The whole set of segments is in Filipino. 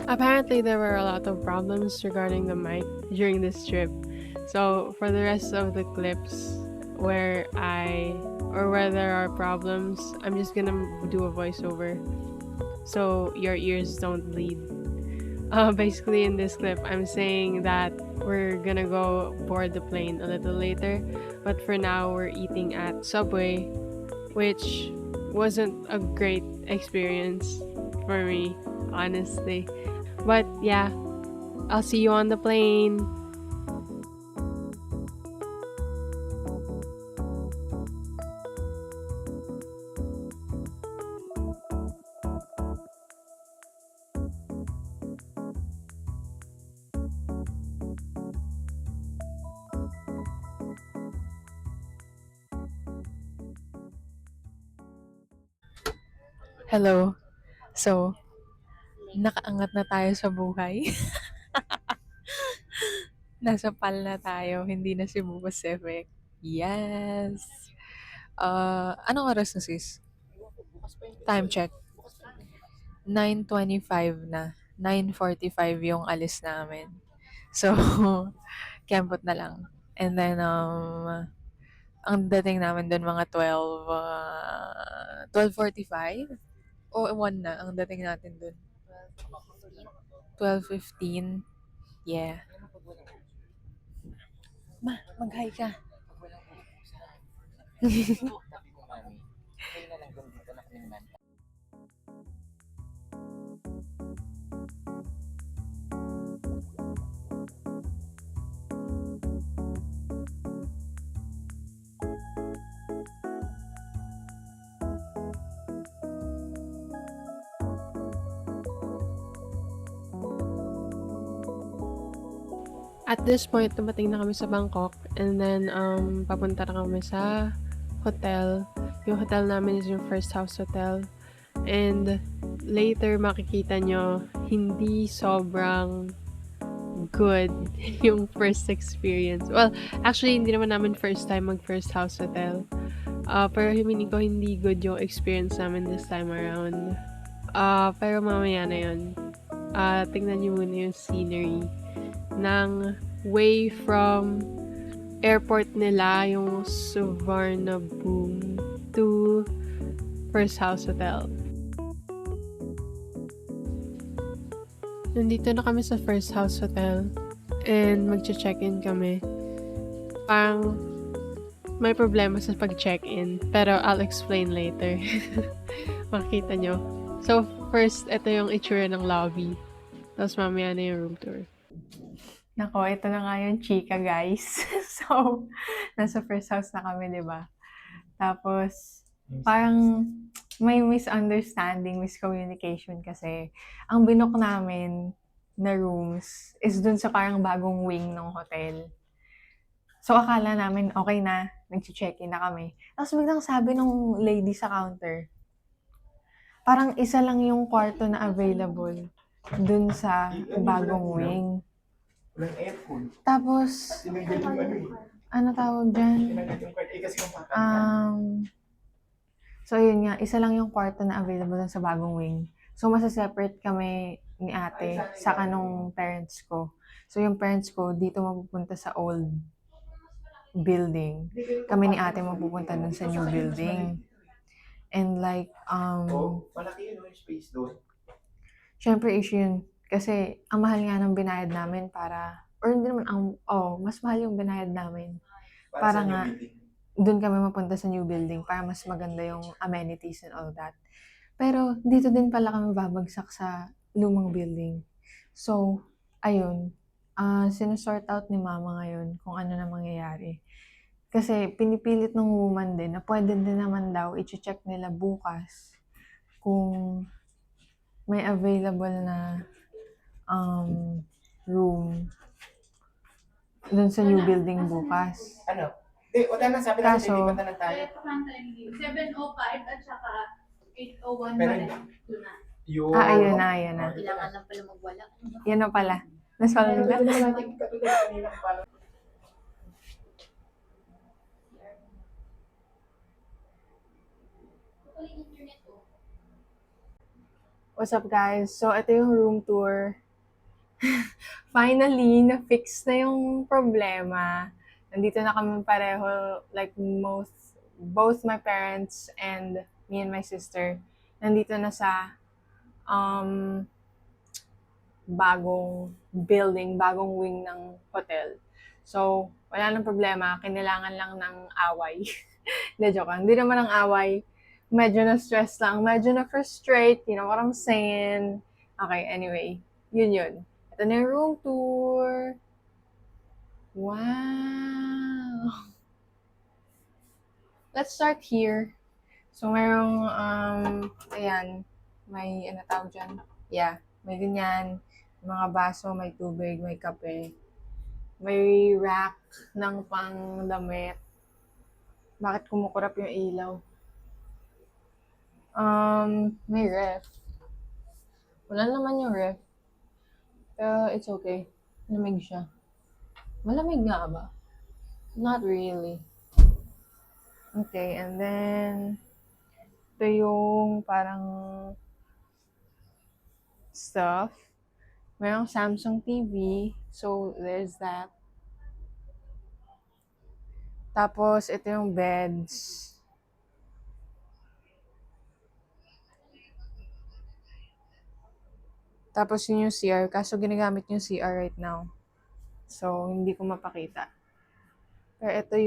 Apparently, there were a lot of problems regarding the mic during this trip. So, for the rest of the clips where there are problems, I'm just gonna do a voiceover so your ears don't bleed. Basically, in this clip, I'm saying that we're gonna go board the plane a little later, but for now, we're eating at Subway, which wasn't a great experience for me, honestly. But yeah, I'll see you on the plane. Hello. So, nakaangat na tayo sa buhay. Nasa PAL na tayo, hindi na Cebu Pacific. Yes! Anong oras na sis? Time check. 9:25 na. 9:45 yung alis namin. So, kembot na lang. And then, ang dating namin doon mga 12:45? O 1 na ang dating natin doon. 12:15? Yeah. Ma, mag-hi ka. At this point, dumating na kami sa Bangkok and then papunta na kami sa hotel. Yung hotel namin is yung First House Hotel. And later makikita nyo, hindi sobrang good yung first experience. Well, actually, hindi naman namin first time mag First House Hotel. Pero himini ko hindi good yung experience namin this time around. Pero mamaya na yun. Tingnan nyo muna yung scenery ng way from airport nila, yung Suvarnabhumi to First House Hotel. Nandito na kami sa First House Hotel and magche-check-in kami. Parang may problema sa pag-check-in, pero I'll explain later. Makikita nyo. So, first, ito yung itsura ng lobby. Tapos mamaya na yung room tour. Nako, ito na nga yung chika, guys. So, nasa first house na kami, di ba? Tapos, parang may misunderstanding, miscommunication kasi ang binook namin na rooms is dun sa parang bagong wing ng hotel. So, akala namin okay na, nag-check-in na kami. Tapos biglang sabi nung lady sa counter, parang isa lang yung kwarto na available dun sa bagong wing. Walang aircon. Tapos, Tinanggal yung ano eh. ano tawag dyan? Tinanggal yung card. Kasi yung pakal So, yun nga, isa lang yung kwarto na available dun sa bagong wing. So, masa-separate kami ni ate sa kanong parents ko. So, yung parents ko, dito mapupunta sa old building. Kami ni ate mapupunta dun sa new building. And like, malaki yun yung space doon. syempre issue yun. Kasi, ang mahal nga ng binayad namin para, or hindi naman, mas mahal yung binayad namin. Para nga, doon kami mapunta sa new building para mas maganda yung amenities and all that. Pero, dito din pala kami babagsak sa lumang building. So, ayun. Sinusort out ni mama ngayon kung ano na mangyayari. Kasi, pinipilit ng woman din na pwede din naman daw i-check nila bukas kung may available na room dun sa new building bukas. Ano? Wala na, sabi namin, Kaso, lilipat na lang tayo. 7:05 at saka 8:01 Pero, pa rin. Ito na. Yun. ayun na, ayun na. Kailangan lang pala magwala. Yan na pala. Nasolve na. What's up, guys? So, ito yung room tour. Finally, na-fix na yung problema. Nandito na kami pareho, like both my parents and me and my sister. Nandito na sa bagong building, bagong wing ng hotel. So, wala nang problema. Kailangan lang ng away. Hindi, joke lang. Hindi naman ang away. Medyo na-stress lang. Medyo na-frustrate. You know what I'm saying? Okay, anyway. Yun. Ito na yung room tour. Wow! Let's start here. So, merong, ayan, may, ano tawag dyan? Yeah, may ganyan. Mga baso, may tubig, may kape. May rack ng pang-damit. Bakit kumukurap yung ilaw? May ref. Wala naman yung ref. Pero it's okay. Lamig siya. Malamig nga ba? Not really. Okay, and then ito yung parang stuff. Mayroong Samsung TV. So, there's that. Tapos, ito yung beds. Tapos, yun yung CR. Kaso, ginagamit yung CR right now. So, hindi ko mapakita. Pero ito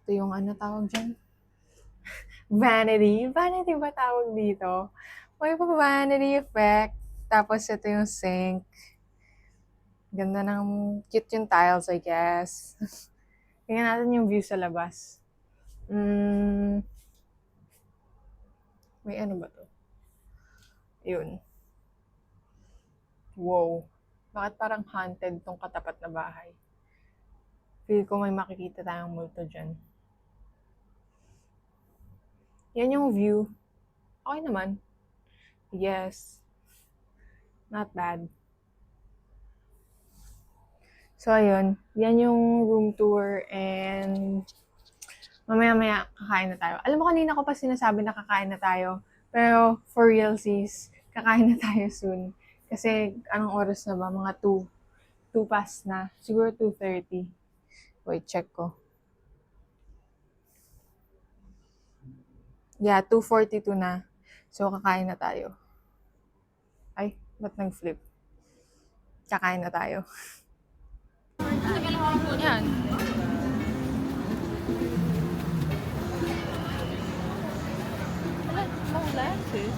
yung ano tawag dyan? Vanity. Vanity ba tawag dito? May vanity effect. Tapos, ito yung sink. Ganda ng cute yung tiles, I guess. Tingnan natin yung view sa labas. May ano ba to? Yun. Wow. Bakit parang haunted tong katapat na bahay? Feel ko may makikita tayong multo dyan. Yan yung view. Okay naman. Yes. Not bad. So, ayun. Yan yung room tour and mamaya-maya kakain na tayo. Alam mo, kanina ko pa sinasabi na kakain na tayo. Pero, for realsies, kakain na tayo soon. Kasi, anong oras na ba? Mga 2 past na. Siguro 2:30. Wait, check ko. Yeah, 2:42 na. So, kakain na tayo. Ay, ba't nag-flip? Kakain na tayo. Yan. Molasses.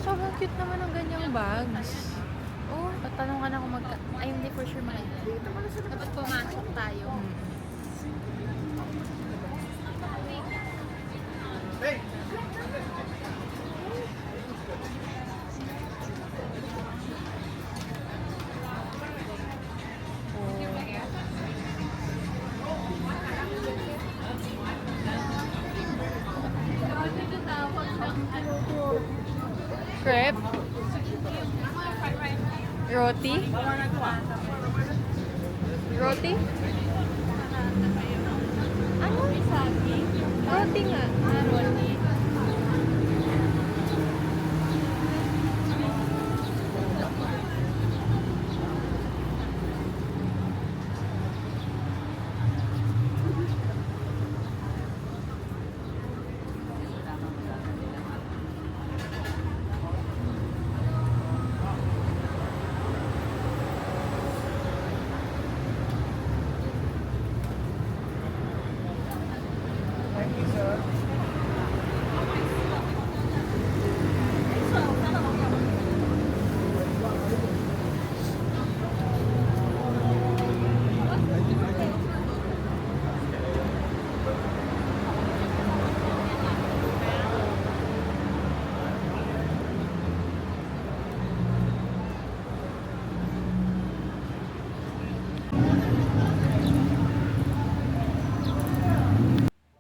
Sobrang cute naman ng ganyang bags. Oh, tatanong ka na kung ay, hindi for sure makikita. Dapat pumasok tayo. Crepe. Roti. Roti? Ano? Sabi? Roti nga. Roti.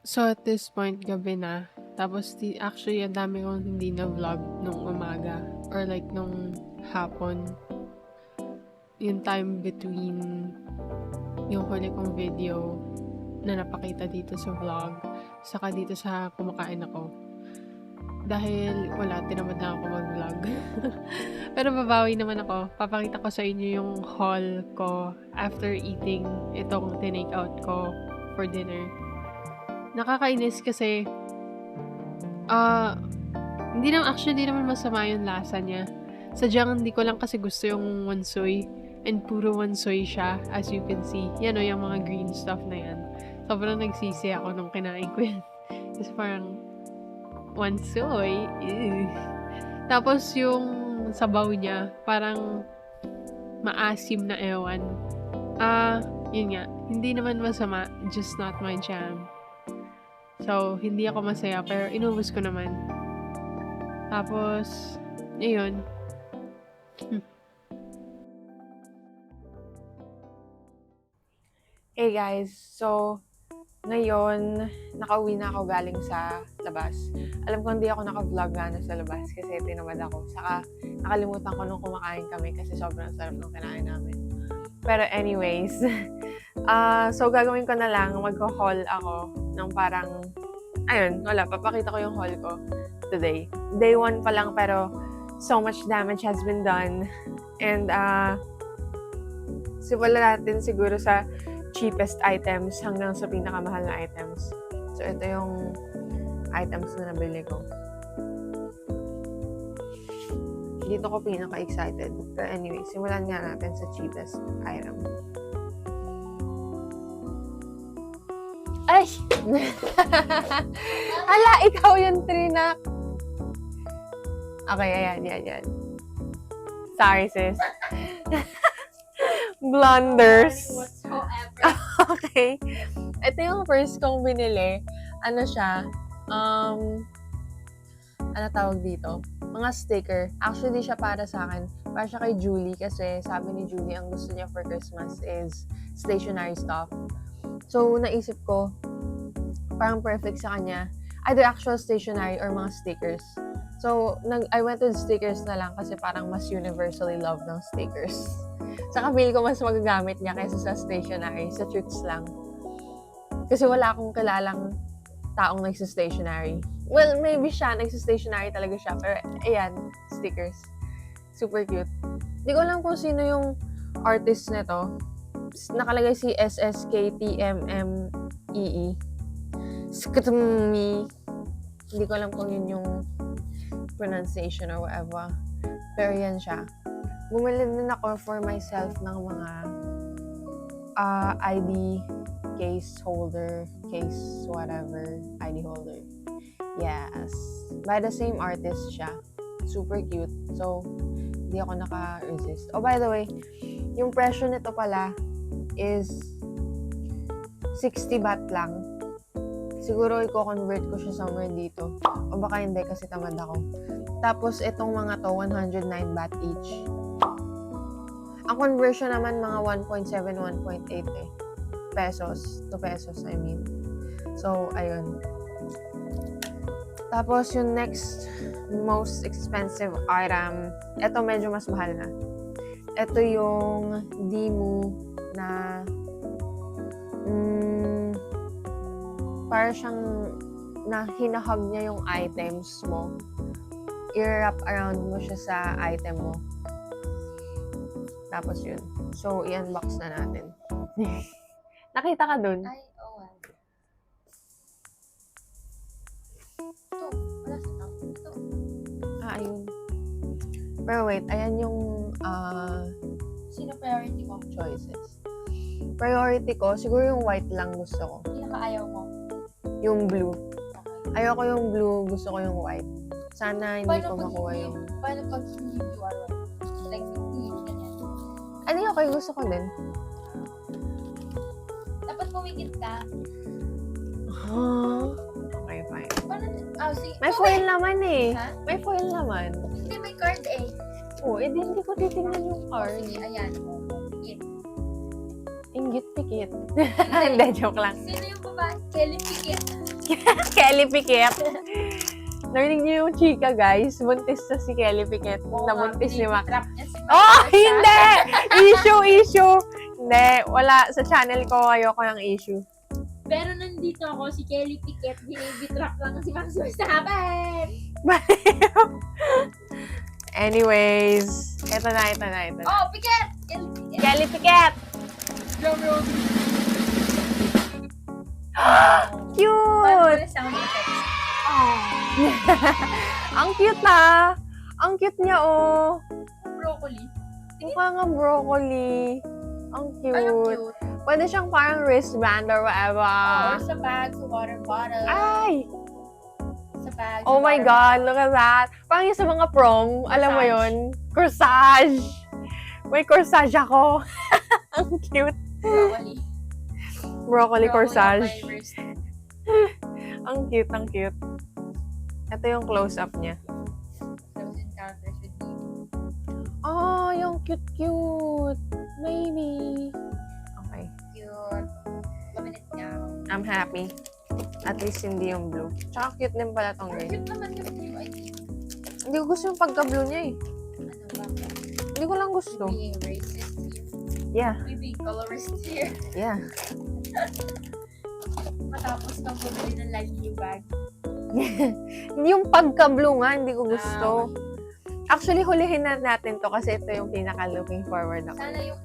So, at this point, gabi na. Tapos, actually, ang dami kong hindi na vlog nung umaga. Or like, nung hapon. Yung time between yung huli kong video na napakita dito sa vlog. Saka dito sa kumakain ako. Dahil wala, tinamad na ako mag-vlog. Pero babawi naman ako. Papakita ko sa inyo yung haul ko after eating itong tinake out ko for dinner. Nakakainis kasi hindi naman masama yung lasa niya. Sadyang hindi ko lang kasi gusto yung wansoy. And puro wansoy siya, as you can see. Yan o, yung mga green stuff na yan. Sobrang nagsisi ako nung kinain ko yan. Kasi parang wansoy. Ew. Tapos yung sabaw niya, parang maasim na ewan. Yun nga. Hindi naman masama, just not my jam. So, hindi ako masaya, pero inubos ko naman. Tapos, ayun. Hey guys, so ngayon, nakauwi na ako galing sa labas. Alam ko hindi ako naka-vlog na sa labas kasi tinamad ako. Saka nakalimutan ko nung kumakain kami kasi sobrang sarap nung kinain namin. Pero anyways, so gagawin ko na lang, magho-haul ako ng parang, ayun, wala, papakita ko yung haul ko today. Day 1 pa lang pero so much damage has been done. And simulan natin siguro sa cheapest items hanggang sa pinakamahal na items. So, ito yung items na nabili ko. Dito ko pinaka-excited. Pero anyway, simulan nga natin sa cheapest item. Ay! Hala, ikaw yung Trinak! Okay, ayan. Sorry, sis. Blunders. Okay. Ito yung first kong binili. Ano siya? Ano tawag dito? Mga sticker. Actually, siya para sa akin. Para siya kay Julie kasi sabi ni Julie ang gusto niya for Christmas is stationery stuff. So, naisip ko, parang perfect sa kanya. Either actual stationery or mga stickers. So, I went with stickers na lang kasi parang mas universally loved ng stickers. Saka feel ko mas magagamit niya kaysa sa stationery, sa truths lang. Kasi wala akong kilalang taong nagsa-stationery. Well, maybe siya, nagsa-stationery talaga siya. Pero, ayan, stickers. Super cute. Hindi ko alam kung sino yung artist nito. Nakalagay si SSKTMMEE. Skutumi. Hindi ko alam kung yun yung pronunciation or whatever. Pero yan siya. Bumili din ako for myself ng mga ID case holder, case whatever, ID holder. Yes. By the same artist siya. Super cute. So, hindi ako naka-resist. Oh, by the way, yung presyo nito pala is 60 baht lang. Siguro i-convert ko siya somewhere dito. O baka hindi kasi tamad ako. Tapos itong mga to, 109 baht each. Ang conversion naman mga 1.7, 1.8 eh. Pesos. To pesos, I mean. So, ayun. Tapos yung next most expensive item, ito medyo mas mahal na. Ito yung Dimu na para siyang na hinahag niya yung items mo. I-wrap around mo siya sa item mo. Tapos yun. So, i-unbox na natin. Nakita ka dun? Ay, oo. Ito, wala sa top. Ito. Ayun. Pero wait, ayan yung Sino priority mo? choices. Priority ko, siguro yung white lang gusto ko. Pinakaayaw mo? Yung blue. Okay. Ayoko yung blue, gusto ko yung white. Sana hindi ko makuha yung... Paano pag hindi you are white? Like, hindi, ganyan. Ano okay, gusto ko din. Dapat pumikit ka. Huh? Okay, fine. Paano? Sige. May foil naman eh. Ha? May foil naman. Hindi, may card eh. Oh, edi hindi ko titingnan yung card. Sige, ayan. Pikit. Inggit pikit. Hindi, joke lang. Sino yung babae? Kelly Piquet. Kelly Piquet. Narinig niyo yung chika, guys. Buntis na si Kelly Piquet. Nabuntis ni Mac. Trap niya si Mac. Oh, hindi! Issue! Hindi, wala. Sa channel ko, ayoko ng issue. Pero nandito ako, si Kelly Piquet, binibitrap lang si Max Verstappen. Anyways, eto na. Oh, Piquet! Kelly Piquet! Paano Cute! ba sound effects? Ang cute na! Ang cute niya, oh. Broccoli. Mukha nga broccoli. Ang Ang cute. cute. Pwede siyang parang wristband or whatever. Or sa bag, sa water bottle. Ay! Sa bag. Oh my God, look at that. Parang yung sa mga prom, alam mo Corsage. yun? Corsage! May corsage ako. Ang cute. Broccoli. Broccoli corsage. on my wrist. Ang cute. Ito yung close-up niya. Those encounters with you. Oh, yung cute. Baby. Okay. Cute. Laminate niya. I'm happy. At least hindi yung blue. Tsaka cute din pala tong green. Cute naman yung blue, I think. Hindi ko gusto yung pagka-blue niya eh. Ano ba? Hindi ko lang gusto. Being racist here. Yeah. We being colorist here. Yeah. Matapos kang bumili ng light blue bag. Yung pagka-blue nga, hindi ko gusto. Ah, Actually, hulihin na natin to kasi ito yung pinaka-looking forward ako. sana yung,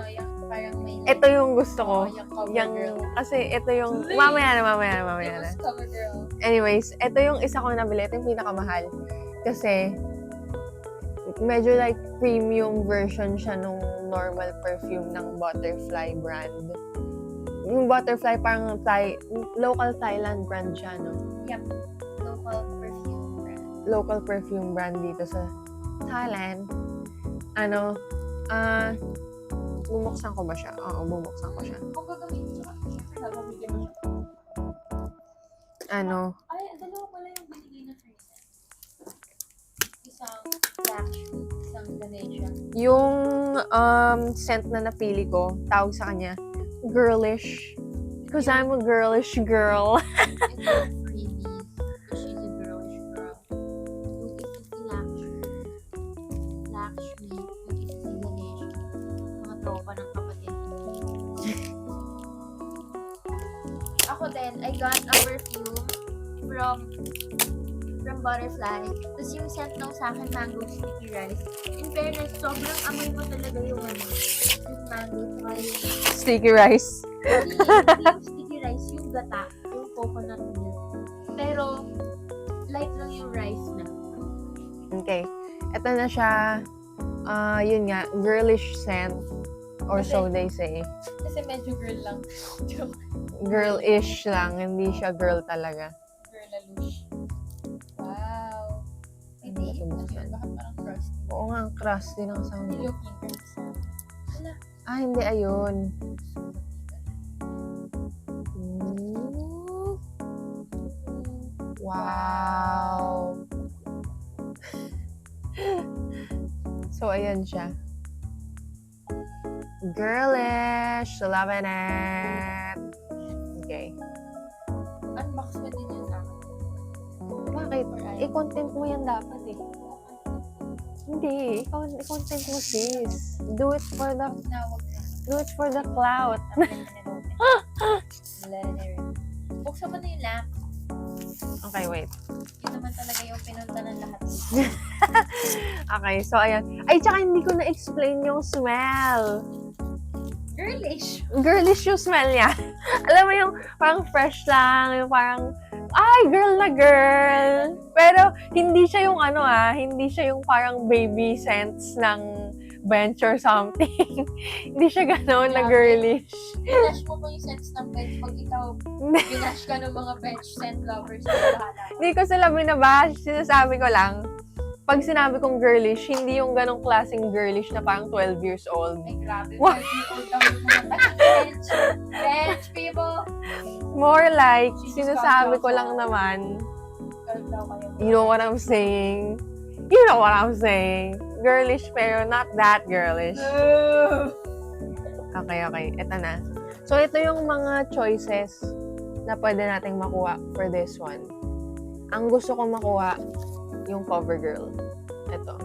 yung parang may Ito yung gusto ko. yung cover Yung, girl. kasi ito yung, Please. mamaya na. It was cover girl. Anyways, ito yung isa ko nabili. Ito yung pinakamahal. Kasi, medyo like premium version siya nung normal perfume ng Butterfly brand. Yung Butterfly, parang local Thailand brand siya, no? Yep. Local perfume brand. Local perfume brand dito sa Thailand. Bumuksan ko ba siya? Oo, bumuksan ko siya. Kung gagamitin siya, syempre gagamitin mo siya. Ay, dalawa pala yung binigay na fragrance. Isang black shoe, isang Ganesha. Yung scent na napili ko, tawag sa kanya, girlish. Because I'm a girlish girl. Ito yung freebies. She's a girlish girl. Yung isa si Lakshmi. Yung isa si Ganesha. Mga tropa ng kapatid. Ako din, I got a perfume from Butterfly. Tapos yung scent nung sa akin, mango sticky rice. In fairness, sobrang amoy mo talaga yung yung mango tsaka yung Sticky rice. hindi yung sticky rice, yung gata, yung coconut milk. Pero, light lang yung rice na. Okay. Ito na siya. Yun nga, girlish scent. Or so they say. Kasi medyo girl lang. Joke. Girlish lang. Hindi siya girl talaga. Girl alush. Wow. Hindi. Ano ba Ano ito? yun? Bakit parang crusty? Oo nga, crusty ng sound. Hindi looking girl sa... Wala. Hindi. Ayun. Ooh. Wow. So, ayan siya. Girlish. Loving it. Okay. Unbox mo din yun sa akin. Bakit? Or ayaw? I-content mo yan dapat eh. Hindi. Ikaw, i-content mo sis. Do it for the clout. Buksan mo na yung lamp. Okay, wait. Yun naman talaga yung pinunta ng lahat. Okay, so ayan. Ay, tsaka hindi ko na-explain yung smell. Girlish. Girlish yung smell niya. Alam mo yung parang fresh lang, yung parang, ay, girl na girl. Pero, hindi siya yung hindi siya yung parang baby scents ng bench or something. Hindi siya gano'n na girlish. Binash mo pa yung scents ng bench pag ikaw binash ka ng mga bench scent lovers na bahala. Hindi ko sila binabash. Sinasabi ko lang, pag sinabi kong girlish, hindi yung ganong klaseng girlish na parang 12 years old. Ay, grabe. What? 12-year-old daw yung mga bench. Bench, people. More like, She just sinasabi got ko off lang on- naman, Girl daw kayo. you know what I'm saying? You know what I'm saying? Girlish pero not that girlish. Okay. Ito na. So, ito yung mga choices na pwede nating makuha for this one. Ang gusto ko makuha, yung CoverGirl. Ito.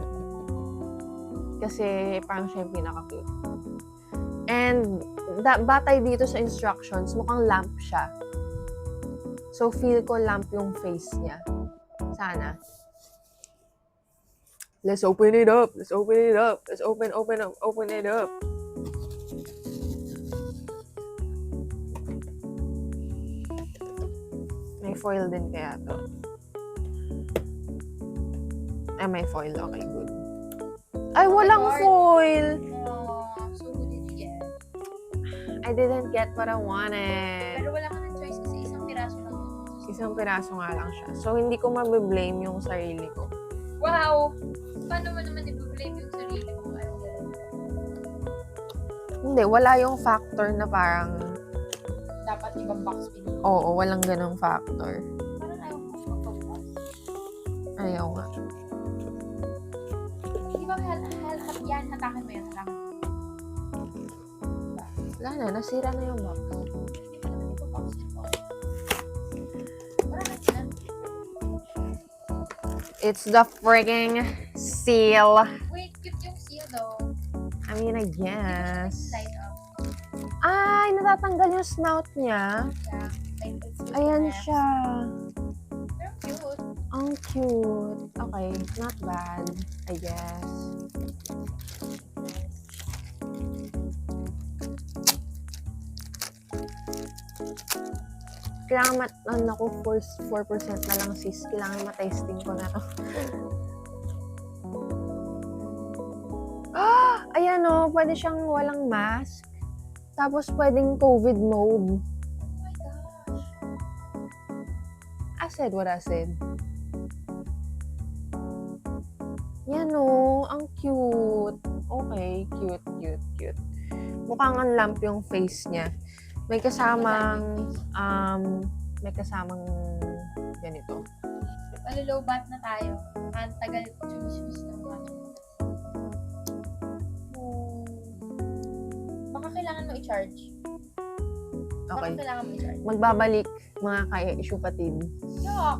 Kasi parang siya yung pinaka-cute. And, batay dito sa instructions, mukhang lamp siya. So, feel ko lamp yung face niya. Sana. Let's open it up. Let's open it up. Let's open it up. May foil din kaya to. May foil. Okay, good. Ay, walang foil! So who did you get? I didn't get what I wanted. Pero wala ka ng choice kasi isang piraso lang yun. Isang piraso nga lang siya. So, hindi ko mabiblame yung sarili ko. Wow! Paano mo naman i-blame yung sarili mo? Hindi, wala yung factor na parang, Dapat ibang box pinili. oo, walang ganong factor. Parang ayaw ko magpapos. Ayaw nga. Di ba yan, hatakan mo yan, hatakan mo. Wala na, nasira na yung box. Hindi pa naman ipapbox ito. Parang na. It's the frigging seal. Wait, cute yung seal though. I mean, I guess. Slide up. Ay, natatanggal yung snout niya. Yeah, like it's Ayan siya. Pero cute. Ang cute. Okay, not bad, I guess. Kailangan ako, 4% na lang sis. Kailangan ma-testing ko na to. Ayan o, pwede siyang walang mask. Tapos pwedeng COVID mode. Oh my gosh. I said what I said. Yan o, ang cute. Okay, cute. Mukhang ang lamp yung face niya. May kasamang, ganito. Low bat na tayo. Ang tagal chumis ng mga. Baka kailangan mo i-charge. Baka Okay. kailangan mo i-charge. Magbabalik mga ka-issue patid. Yuck!